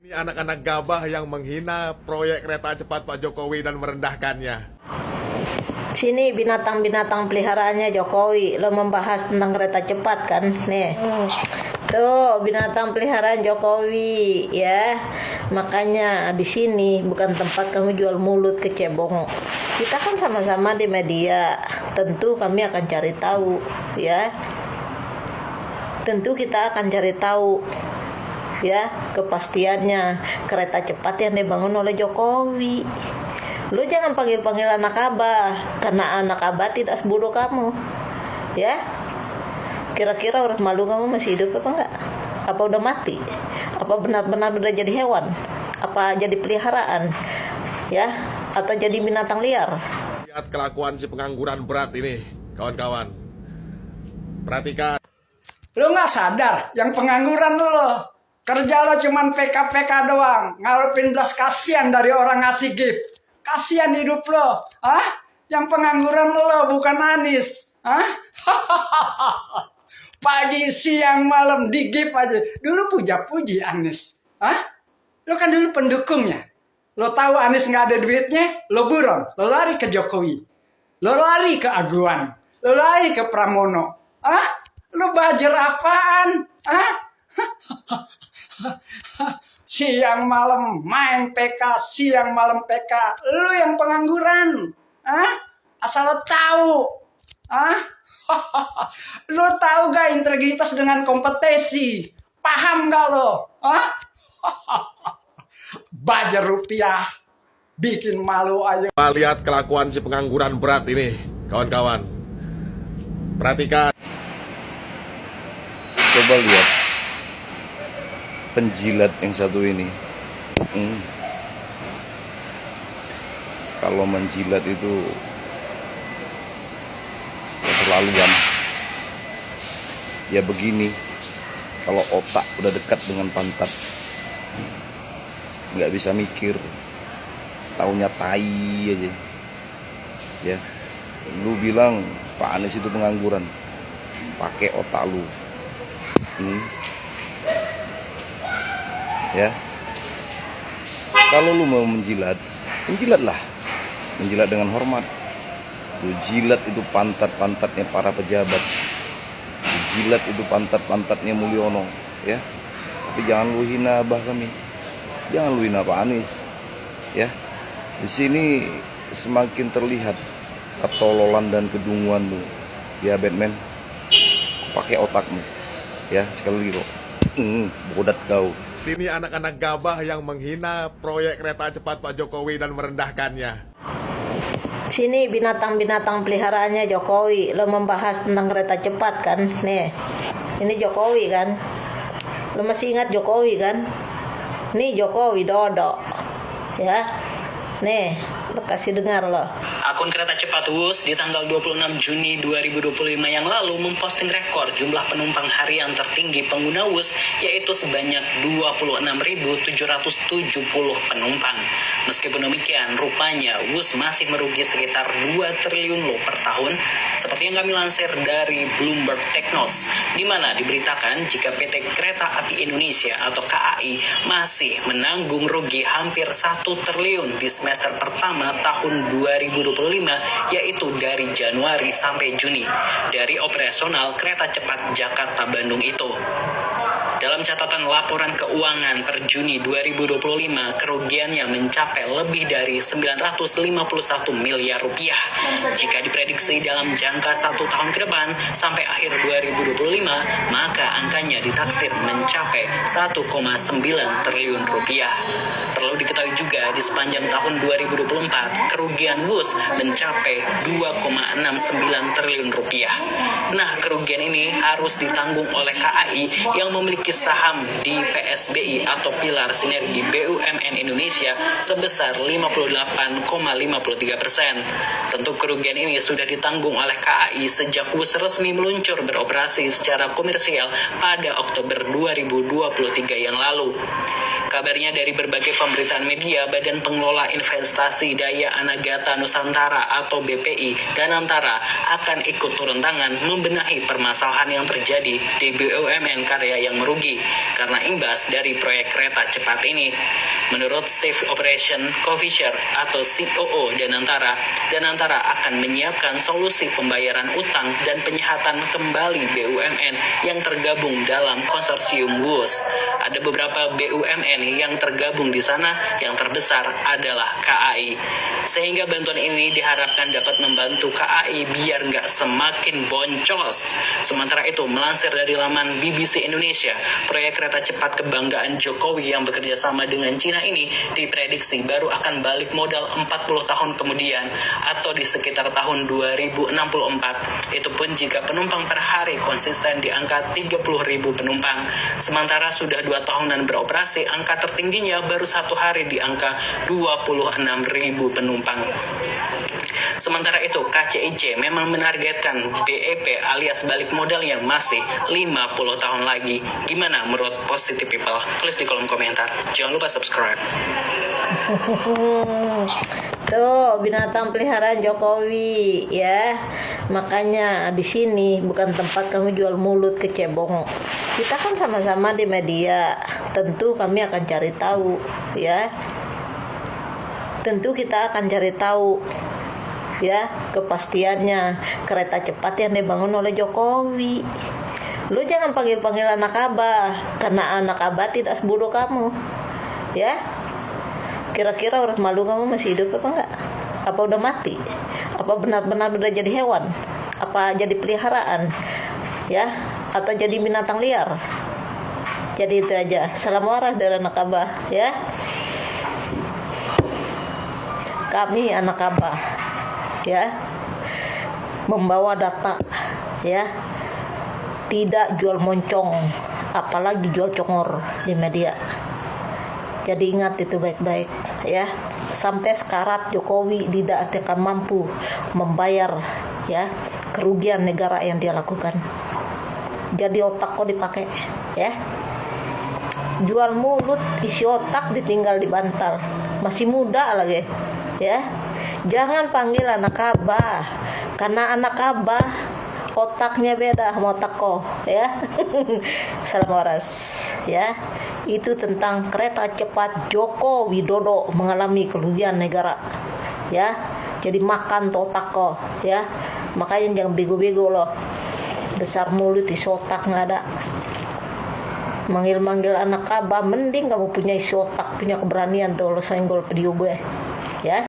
Ini anak-anak gabah yang menghina proyek kereta cepat Pak Jokowi dan merendahkannya. Sini binatang-binatang peliharaannya Jokowi. Lo membahas tentang kereta cepat kan? Nih. Tuh, binatang peliharaan Jokowi ya. Makanya di sini bukan tempat kamu jual mulut ke cebong. Kita kan sama-sama di media. Tentu kami akan cari tahu ya. Tentu kita akan cari tahu ya kepastiannya kereta cepat yang dibangun oleh Jokowi. Lu jangan panggil-panggil anak abah, karena anak abah tidak sebodoh kamu ya. Kira-kira urus malu kamu masih hidup apa enggak? Apa udah mati? Apa benar-benar udah jadi hewan? Apa jadi peliharaan ya? Atau jadi binatang liar? Lihat kelakuan si pengangguran berat ini, kawan-kawan. Perhatikan. Lu nggak sadar yang pengangguran lo kerja lo cuman PK-PK doang, ngarepin belas kasihan dari orang ngasih gift. Kasihan hidup lo, Yang pengangguran lo bukan Anies, Pagi, siang, malam di gift aja. Dulu puja-puji Anies, Lo kan dulu pendukungnya. Lo tahu Anies nggak ada duitnya, lo buron, lo lari ke Jokowi, lo lari ke Aguan, lo lari ke Pramono, Lo bajer apaan, Siang malam main PK, siang malam PK. Lu yang pengangguran, Asal lo tahu, Lo tahu gak integritas dengan kompetisi? Paham gak lo, Bajar rupiah, bikin malu aja. Lihat kelakuan si pengangguran berat ini, kawan-kawan. Perhatikan. Coba lihat penjilat yang satu ini. Kalau menjilat itu keterlaluan. Ya begini, kalau otak udah dekat dengan pantat, nggak bisa mikir, taunya tai aja. Ya, lu bilang Pak Anies itu pengangguran, pakai otak lu. Ya, kalau lu mau menjilat, menjilatlah, menjilat dengan hormat. Lu jilat itu pantat-pantatnya para pejabat, lu jilat itu pantat-pantatnya Mulyono, ya. Tapi jangan lu hina abah kami, jangan lu hina Pak Anies, ya. Di sini semakin terlihat ketololan dan kedunguan lu, ya Batman. Pakai otakmu, ya, sekali lagi kok. Bodat kau. Sini anak-anak gabah yang menghina proyek kereta cepat Pak Jokowi dan merendahkannya. Sini binatang-binatang peliharaannya Jokowi. Lo membahas tentang kereta cepat kan? Nih, ini Jokowi kan? Lo masih ingat Jokowi kan? Nih Jokowi Dodo, ya. Nih, lo kasih dengar lo. Akun kereta cepat WUS di tanggal 26 Juni 2025 yang lalu memposting rekor jumlah penumpang harian tertinggi pengguna WUS, yaitu sebanyak 26.770 penumpang. Meskipun demikian, rupanya WUS masih merugi sekitar 2 triliun per tahun, seperti yang kami lansir dari Bloomberg Technos, di mana diberitakan jika PT Kereta Api Indonesia atau KAI masih menanggung rugi hampir 1 triliun di semester pertama tahun 2025, yaitu dari Januari sampai Juni dari operasional kereta cepat Jakarta-Bandung itu. Dalam catatan laporan keuangan per Juni 2025, kerugiannya mencapai lebih dari 951 miliar rupiah. Jika diprediksi dalam jangka 1 tahun ke depan sampai akhir 2025, maka angkanya ditaksir mencapai 1,9 triliun rupiah. Perlu diketahui juga di sepanjang tahun 2024, kerugian WUS mencapai 2,69 triliun rupiah. Nah, kerugian ini harus ditanggung oleh KAI yang memiliki saham di PSBI atau Pilar Sinergi BUMN Indonesia sebesar 58,53%. Tentu kerugian ini sudah ditanggung oleh KAI sejak WUS resmi meluncur beroperasi secara komersial pada Oktober 2023 yang lalu. Kabarnya dari berbagai pemberitaan media, Badan Pengelola Investasi Daya Anagata Nusantara atau BPI Danantara akan ikut turun tangan membenahi permasalahan yang terjadi di BUMN karya yang merugi karena imbas dari proyek kereta cepat ini. Menurut Chief Operation Officer atau COO Danantara akan menyiapkan solusi pembayaran utang dan penyihatan kembali BUMN yang tergabung dalam konsorsium WUS. Ada beberapa BUMN yang tergabung di sana, yang terbesar adalah KAI. Sehingga bantuan ini diharapkan dapat membantu KAI biar nggak semakin boncos. Sementara itu, melansir dari laman BBC Indonesia, proyek kereta cepat kebanggaan Jokowi yang bekerja sama dengan Cina ini diprediksi baru akan balik modal 40 tahun kemudian atau di sekitar tahun 2064. Itu pun jika penumpang per hari konsisten di angka 30.000 penumpang. Sementara sudah 2 tahunan beroperasi, angka tertingginya baru 1 hari di angka 26.000 penumpang. Sementara itu, KCIC memang menargetkan BEP alias balik modal yang masih 50 tahun lagi. Gimana menurut Positive People? Tulis di kolom komentar. Jangan lupa subscribe. Tuh, binatang peliharaan Jokowi ya. Makanya di sini bukan tempat kamu jual mulut ke cebong. Kita kan sama-sama di media. Tentu kami akan cari tahu ya. Tentu kita akan cari tahu ya kepastiannya kereta cepat yang dibangun oleh Jokowi. Lu jangan panggil-panggil anak abah, karena anak abah tidak sebodoh kamu ya. Kira-kira urus malu kamu masih hidup apa enggak? Apa udah mati? Apa benar-benar udah jadi hewan? Apa jadi peliharaan? Ya? Atau jadi binatang liar? Jadi itu aja. Salam waras dari anak abah ya. Kami anak abah ya, membawa data ya, tidak jual moncong, apalagi jual congor di media. Jadi ingat itu baik-baik ya. Sampai sekarang Jokowi tidak akan mampu membayar ya kerugian negara yang dia lakukan. Jadi otak kok dipakai ya. Jual mulut, isi otak ditinggal di bantal. Masih muda lagi ya. Jangan panggil anak abah, karena anak abah otaknya beda sama otak kok ya. Salam waras ya. Itu tentang kereta cepat Joko Widodo mengalami kerugian negara ya. Jadi makan tuh otak kok ya. Makanya jangan bego-bego loh. Besar mulut isi otak nggak ada. Manggil-manggil anak abah, mending kamu punya isi otak, punya keberanian tuh lo senggol video gue ya.